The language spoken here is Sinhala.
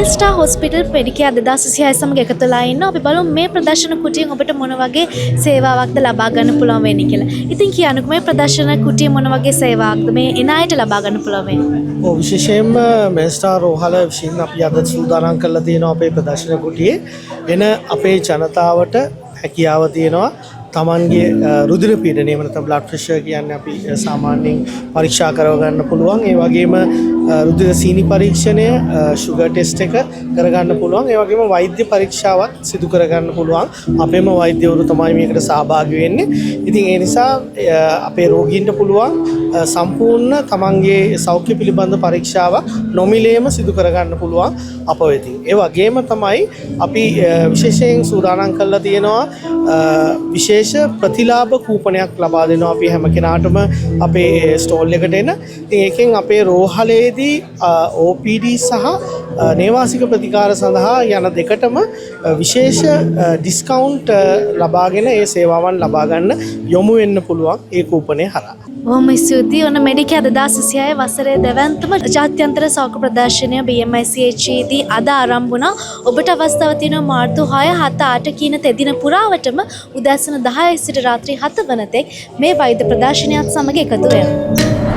රොයල් ස්ටාර් හොස්පිටල් පෙඩිකෙයාර් 2026 සමග එකතු වෙලා ඉන්නවා. අපි බලමු මේ ප්‍රදර්ශන කුටියෙන් ඔබට මොන වගේ සේවාවක්ද ලබා ගන්න පුළුවන් වෙන්නේ කියලා. ඉතින් කියන්නකෝ මේ ප්‍රදර්ශන කුටිය මොන වගේ සේවාවක්ද මේ එන අයට ලබා ගන්න පුළුවන් වෙන්නේ? ඔව් විශේෂයෙන්ම මෙස්ටාර් රෝහල විසින් අපි අද සූදානම් කරලා තියෙනවා අපේ ප්‍රදර්ශන කුටියේ එන අපේ ජනතාවට හැකියාව තියෙනවා තමන්ගේ රුධිර පීඩනය එහෙම නැත්නම් බ්ලඩ් ප්‍රෙෂර් කියන්නේ අපි සාමාන්‍යයෙන් පරීක්ෂා කරව ගන්න පුළුවන්. ඒ වගේම රුධිර සීනි පරීක්ෂණය, ෂුගර් ටෙස්ට් එක කරගන්න පුළුවන්. ඒ වගේම වෛද්‍ය පරීක්ෂාවක් සිදු කරගන්න පුළුවන්. අපේම වෛද්‍යවරු තමයි මේකට සහභාගී වෙන්නේ. ඉතින් ඒ නිසා අපේ රෝගීන්ට පුළුවන් සම්පූර්ණ තමන්ගේ සෞඛ්‍ය පිළිබඳ පරීක්ෂාවක් නොමිලේම සිදු කරගන්න පුළුවන් අප වෙතින්. ඒ වගේම තමයි අපි විශේෂයෙන් සූදානම් කරලා තියෙනවා විශේෂ ප්‍රතිලාභ කූපනයක් ලබා දෙනවා අපි හැම කෙනාටම අපේ ස්ටෝල් එකට එන. ඉතින් ඒකෙන් අපේ රෝහලේදී OPD සහ නේවාසික ප්‍රතිකාර සඳහා යන දෙකටම විශේෂ ඩිස්කවුන්ට් ලබාගෙන ඒ සේවාවන් ලබා ගන්න යොමු වෙන්න පුළුවන් ඒ කූපනය හරහා. බොහොම ස්තුතියි. ඔන්න මෙඩිකෙයාර් 2026 වසරේ දෙවැන්තම ජාත්‍යන්තර සෞඛ්‍ය ප්‍රදර්ශනය BMICH දී අද ආරම්භ වුණා. ඔබට අවස්ථාව තියෙනවා මාර්තු 6, 7, 8 කියන තෙදින පුරාවටම උදෑසන 10 සිට රාත්‍රී 7 වන තෙක් මේ වෛද්‍ය ප්‍රදර්ශනයත් සමග එකතු වෙන්න.